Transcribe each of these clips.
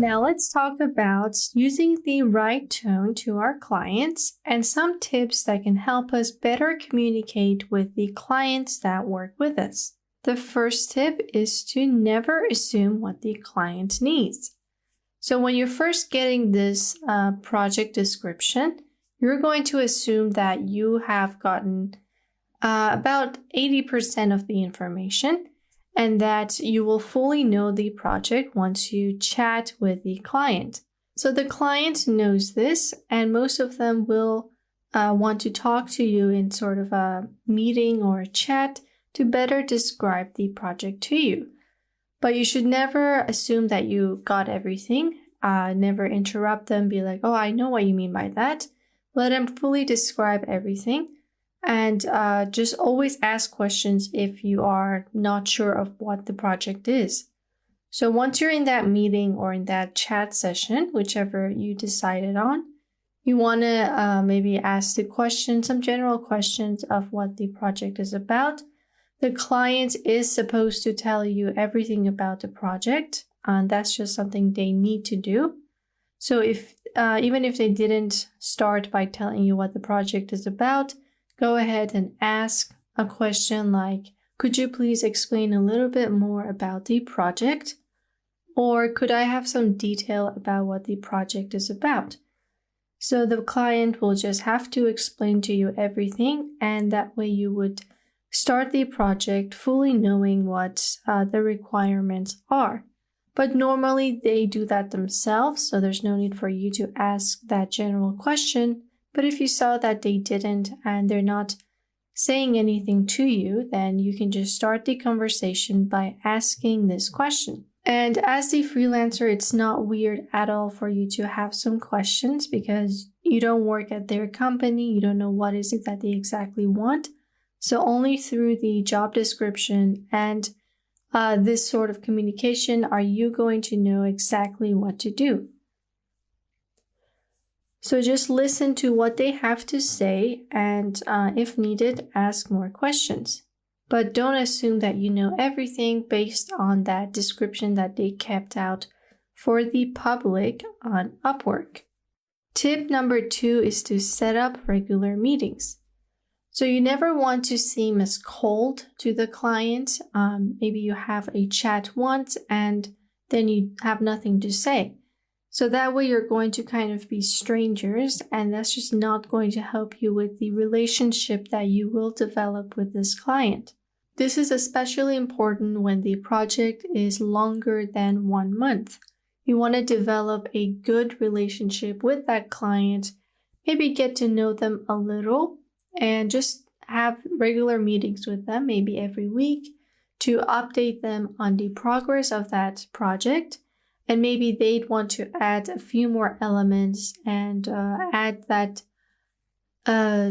Now let's talk about using the right tone to our clients and some tips that can help us better communicate with the clients that work with us. The first tip is to never assume what the client needs. So when you're first getting this project description, you're going to assume that you have gotten about 80% of the information, and that you will fully know the project once you chat with the client. So the client knows this, and most of them will want to talk to you in sort of a meeting or a chat to better describe the project to you. But you should never assume that you got everything. Never interrupt them, be like, oh, I know what you mean by that. Let them fully describe everything. And just always ask questions if you are not sure of what the project is. So once you're in that meeting or in that chat session, whichever you decided on, you want to maybe ask the question, some general questions of what the project is about. The client is supposed to tell you everything about the project, and that's just something they need to do. So if even if they didn't start by telling you what the project is about, go ahead and ask a question like, could you please explain a little bit more about the project? Or could I have some detail about what the project is about? So the client will just have to explain to you everything, and that way you would start the project fully knowing what the requirements are. But normally they do that themselves, so there's no need for you to ask that general question. But if you saw that they didn't and they're not saying anything to you, then you can just start the conversation by asking this question. And as the freelancer, it's not weird at all for you to have some questions because you don't work at their company. You don't know what is it that they exactly want. So only through the job description and this sort of communication are you going to know exactly what to do. So just listen to what they have to say and if needed, ask more questions. But don't assume that you know everything based on that description that they kept out for the public on Upwork. Tip number 2 is to set up regular meetings. So you never want to seem as cold to the client. Maybe you have a chat once and then you have nothing to say. So that way you're going to kind of be strangers, and that's just not going to help you with the relationship that you will develop with this client. This is especially important when the project is longer than 1 month. You want to develop a good relationship with that client, maybe get to know them a little, and just have regular meetings with them, maybe every week, to update them on the progress of that project. And maybe they'd want to add a few more elements and add that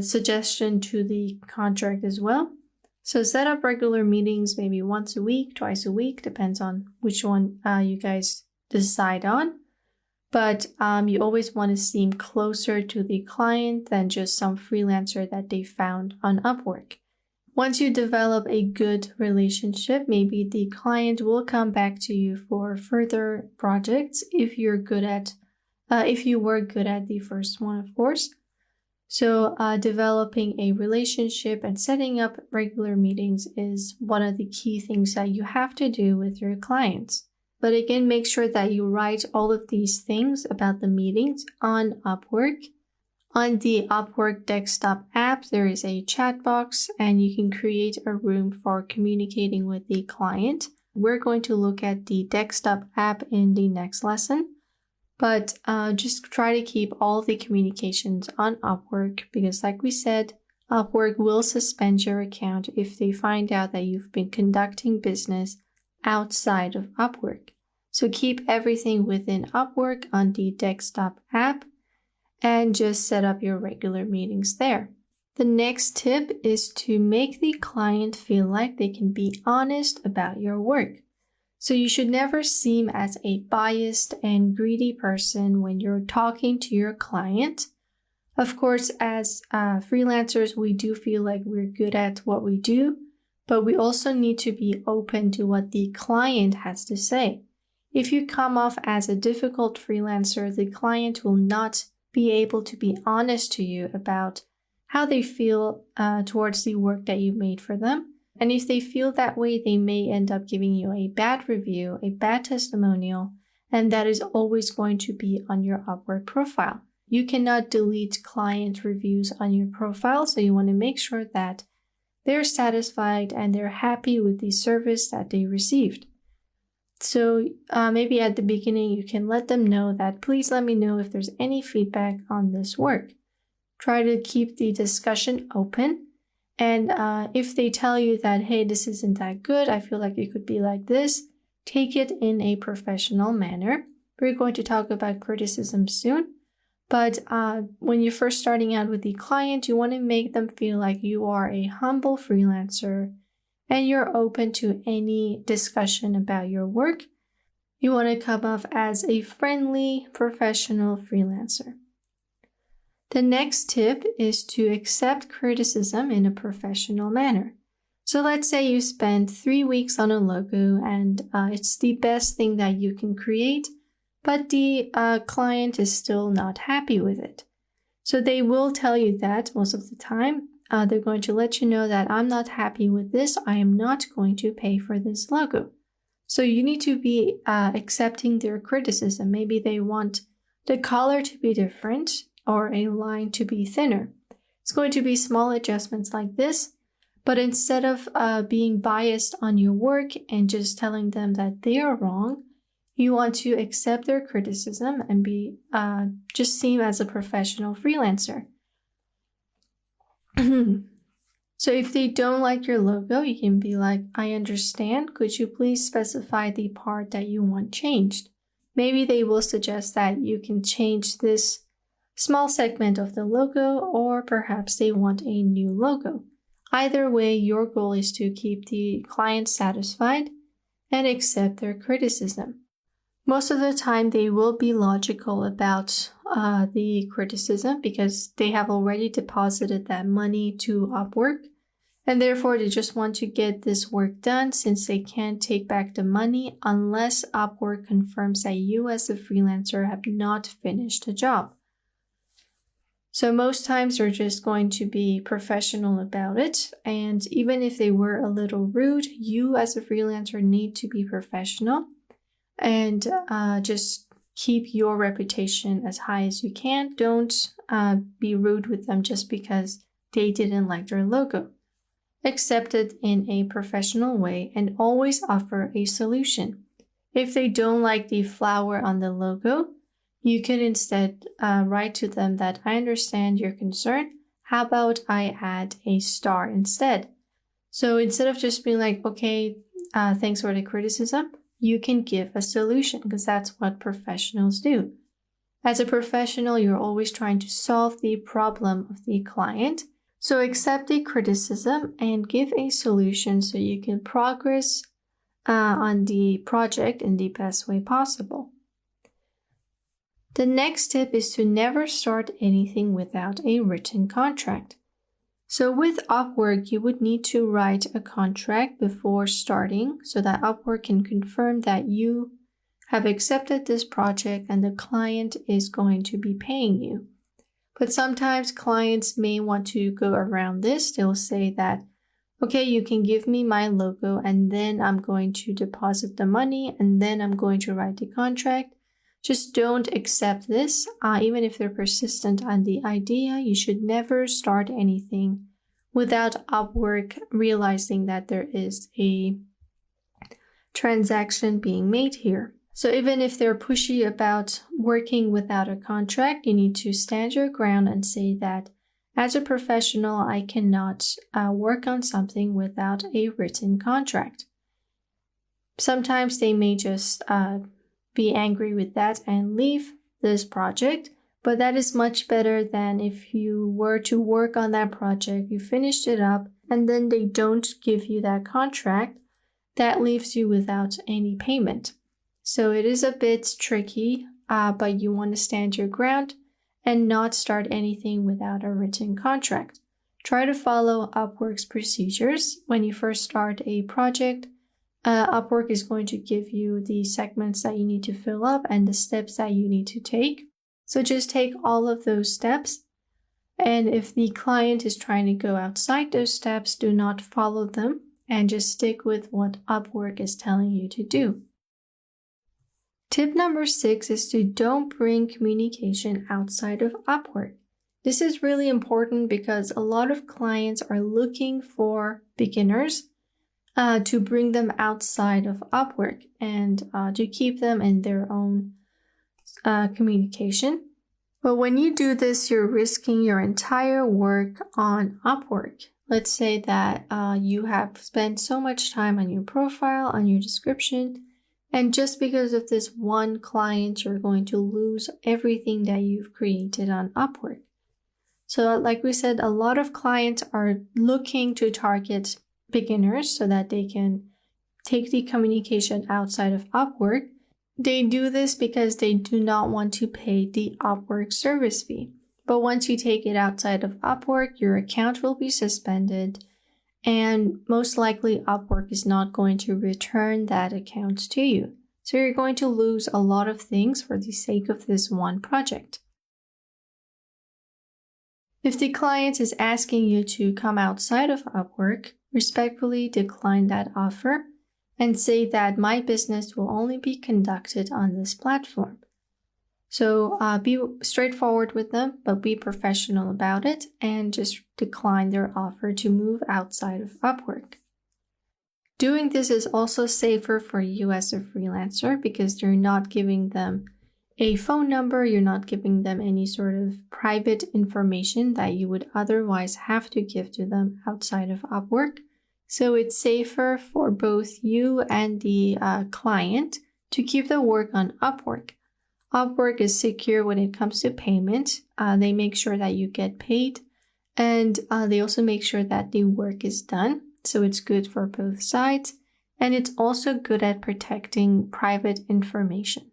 suggestion to the contract as well. So set up regular meetings, maybe once a week, twice a week, depends on which one you guys decide on. But you always want to seem closer to the client than just some freelancer that they found on Upwork. Once you develop a good relationship, maybe the client will come back to you for further projects if you were good at the first one, of course. So developing a relationship and setting up regular meetings is one of the key things that you have to do with your clients. But again, make sure that you write all of these things about the meetings on Upwork. On the Upwork desktop app, there is a chat box and you can create a room for communicating with the client. We're going to look at the desktop app in the next lesson, but just try to keep all the communications on Upwork because like we said, Upwork will suspend your account if they find out that you've been conducting business outside of Upwork. So keep everything within Upwork on the desktop app and just set up your regular meetings there. The next tip is to make the client feel like they can be honest about your work. So you should never seem as a biased and greedy person when you're talking to your client. Of course, as freelancers, we do feel like we're good at what we do, but we also need to be open to what the client has to say. If you come off as a difficult freelancer, the client will not be able to be honest to you about how they feel towards the work that you made for them. And if they feel that way, they may end up giving you a bad review, a bad testimonial, and that is always going to be on your Upwork profile. You cannot delete client reviews on your profile, so you want to make sure that they're satisfied and they're happy with the service that they received. So maybe at the beginning, you can let them know that please let me know if there's any feedback on this work. Try to keep the discussion open. And if they tell you that, hey, this isn't that good, I feel like it could be like this, take it in a professional manner. We're going to talk about criticism soon. But when you're first starting out with the client, you want to make them feel like you are a humble freelancer and you're open to any discussion about your work. You want to come off as a friendly, professional freelancer. The next tip is to accept criticism in a professional manner. So let's say you spend 3 weeks on a logo and it's the best thing that you can create, but the client is still not happy with it. So they will tell you that most of the time. They're going to let you know that I'm not happy with this. I am not going to pay for this logo. So you need to be accepting their criticism. Maybe they want the color to be different or a line to be thinner. It's going to be small adjustments like this. But instead of being biased on your work and just telling them that they are wrong, you want to accept their criticism and be just seem as a professional freelancer. So if they don't like your logo, you can be like, I understand. Could you please specify the part that you want changed? Maybe they will suggest that you can change this small segment of the logo, or perhaps they want a new logo. Either way, your goal is to keep the client satisfied and accept their criticism. Most of the time, they will be logical about the criticism because they have already deposited that money to Upwork, and therefore they just want to get this work done since they can't take back the money unless Upwork confirms that you as a freelancer have not finished the job. So most times they're just going to be professional about it, and even if they were a little rude, you as a freelancer need to be professional and just keep your reputation as high as you can. Don't be rude with them just because they didn't like your logo. Accept it in a professional way and always offer a solution. If they don't like the flower on the logo, you can instead write to them that I understand your concern. How about I add a star instead? So instead of just being like, okay, thanks for the criticism, you can give a solution because that's what professionals do. As a professional, you're always trying to solve the problem of the client. So accept the criticism and give a solution so you can progress on the project in the best way possible. The next tip is to never start anything without a written contract. So with Upwork, you would need to write a contract before starting so that Upwork can confirm that you have accepted this project and the client is going to be paying you. But sometimes clients may want to go around this. They'll say that, okay, you can give me my logo and then I'm going to deposit the money and then I'm going to write the contract. Just don't accept this. Even if they're persistent on the idea, you should never start anything without Upwork realizing that there is a transaction being made here. So even if they're pushy about working without a contract, you need to stand your ground and say that as a professional, I cannot work on something without a written contract. Sometimes they may just be angry with that and leave this project, but that is much better than if you were to work on that project, you finished it up, and then they don't give you that contract. That leaves you without any payment. So it is a bit tricky, but you want to stand your ground and not start anything without a written contract. Try to follow Upwork's procedures when you first start a project. Upwork is going to give you the segments that you need to fill up and the steps that you need to take. So just take all of those steps. And if the client is trying to go outside those steps, do not follow them and just stick with what Upwork is telling you to do. Tip number 6 is to don't bring communication outside of Upwork. This is really important because a lot of clients are looking for beginners to bring them outside of Upwork and to keep them in their own communication. But when you do this, you're risking your entire work on Upwork. Let's say that you have spent so much time on your profile, on your description, and just because of this one client, you're going to lose everything that you've created on Upwork. So like we said, a lot of clients are looking to target beginners so that they can take the communication outside of Upwork. They do this because they do not want to pay the Upwork service fee. But once you take it outside of Upwork, your account will be suspended, and most likely Upwork is not going to return that account to you. So you're going to lose a lot of things for the sake of this one project. If the client is asking you to come outside of Upwork, respectfully decline that offer and say that my business will only be conducted on this platform. So be straightforward with them, but be professional about it and just decline their offer to move outside of Upwork. Doing this is also safer for you as a freelancer because you're not giving them a phone number, you're not giving them any sort of private information that you would otherwise have to give to them outside of Upwork. So it's safer for both you and the client to keep the work on Upwork. Upwork is secure when it comes to payment. They make sure that you get paid, and they also make sure that the work is done. So it's good for both sides, and it's also good at protecting private information.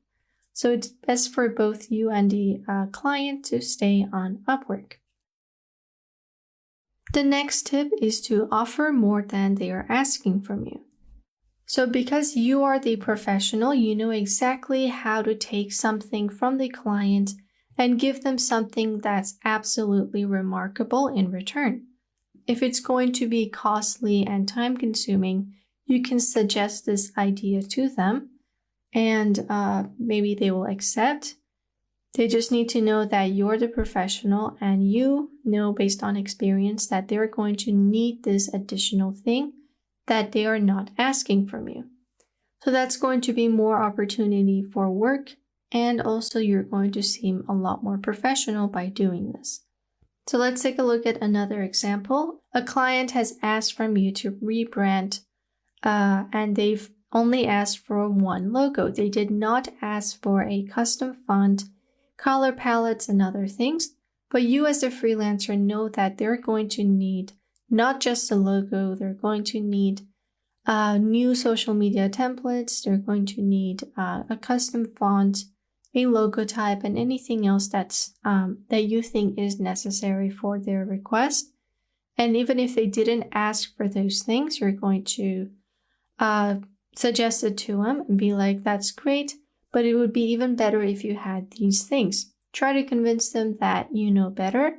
So it's best for both you and the client to stay on Upwork. The next tip is to offer more than they are asking from you. So because you are the professional, you know exactly how to take something from the client and give them something that's absolutely remarkable in return. If it's going to be costly and time-consuming, you can suggest this idea to them, and maybe they will accept. They just need to know that you're the professional and you know based on experience that they're going to need this additional thing that they are not asking from you. So that's going to be more opportunity for work, and also you're going to seem a lot more professional by doing this. So let's take a look at another example. A client has asked from you to rebrand and they've only asked for one logo. They did not ask for a custom font, color palettes, and other things. But you as a freelancer know that they're going to need not just a logo, they're going to need new social media templates, they're going to need a custom font, a logo type, and anything else that's that you think is necessary for their request. And even if they didn't ask for those things, you're going to suggest it to them and be like, that's great, but it would be even better if you had these things. Try to convince them that you know better,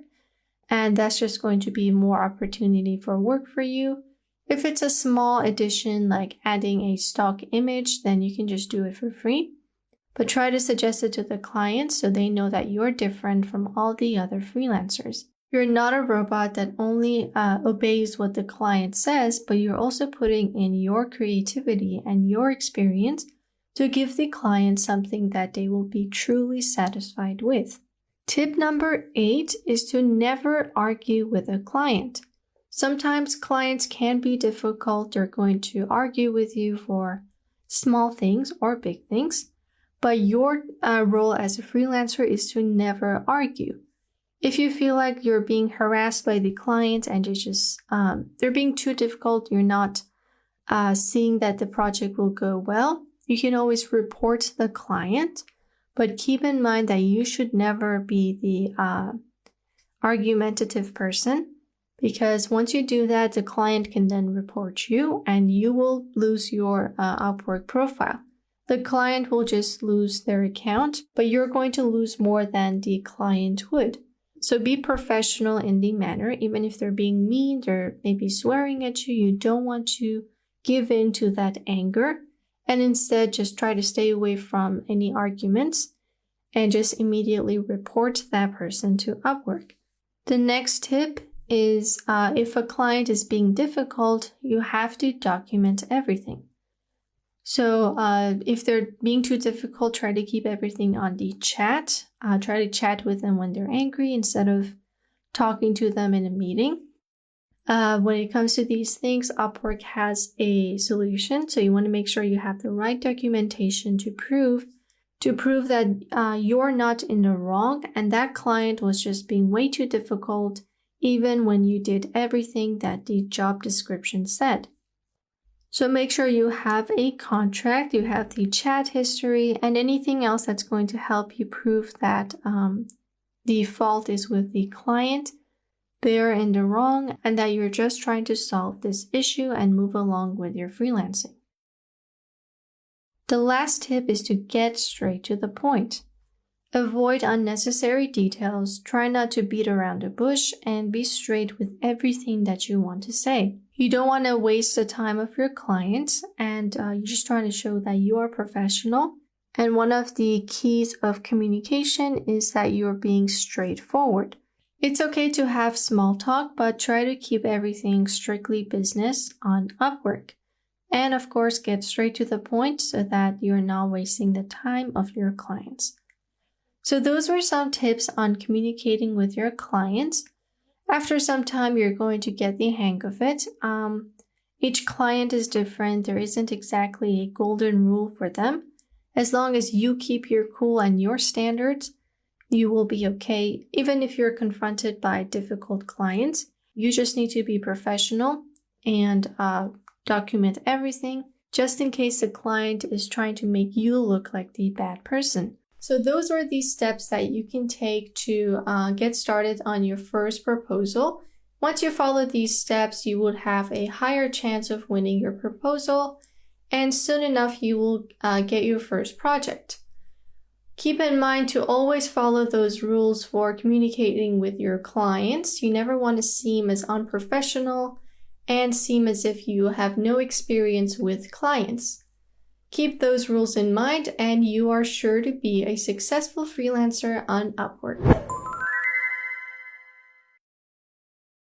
and that's just going to be more opportunity for work for you. If it's a small addition like adding a stock image, then you can just do it for free. But try to suggest it to the client so they know that you're different from all the other freelancers. You're not a robot that only obeys what the client says, but you're also putting in your creativity and your experience to give the client something that they will be truly satisfied with. Tip number 8 is to never argue with a client. Sometimes clients can be difficult. They're going to argue with you for small things or big things, but your role as a freelancer is to never argue. If you feel like you're being harassed by the client and they're being too difficult, you're not seeing that the project will go well, you can always report the client, but keep in mind that you should never be the argumentative person. because once you do that, the client can then report you and you will lose your Upwork profile. The client will just lose their account, but you're going to lose more than the client would. So be professional in the manner. Even if they're being mean, they're maybe swearing at you, you don't want to give in to that anger, and instead just try to stay away from any arguments and just immediately report that person to Upwork. The next tip is if a client is being difficult, you have to document everything. So if they're being too difficult, try to keep everything on the chat. Try to chat with them when they're angry instead of talking to them in a meeting. When it comes to these things, Upwork has a solution. So you want to make sure you have the right documentation to prove that you're not in the wrong and that client was just being way too difficult, even when you did everything that the job description said. So make sure you have a contract, you have the chat history, and anything else that's going to help you prove that the fault is with the client, they're in the wrong, and that you're just trying to solve this issue and move along with your freelancing. The last tip is to get straight to the point. Avoid unnecessary details, try not to beat around the bush, and be straight with everything that you want to say. You don't want to waste the time of your clients, and you're just trying to show that you are professional. And one of the keys of communication is that you're being straightforward. It's okay to have small talk, but try to keep everything strictly business on Upwork. And of course, get straight to the point so that you're not wasting the time of your clients. So those were some tips on communicating with your clients. After some time, you're going to get the hang of it. Each client is different. There isn't exactly a golden rule for them. As long as you keep your cool and your standards, you will be okay. Even if you're confronted by difficult clients, you just need to be professional and document everything, just in case the client is trying to make you look like the bad person. So those are the steps that you can take to get started on your first proposal. Once you follow these steps, you would have a higher chance of winning your proposal, and soon enough you will get your first project. Keep in mind to always follow those rules for communicating with your clients. You never want to seem as unprofessional and seem as if you have no experience with clients. Keep those rules in mind and you are sure to be a successful freelancer on Upwork.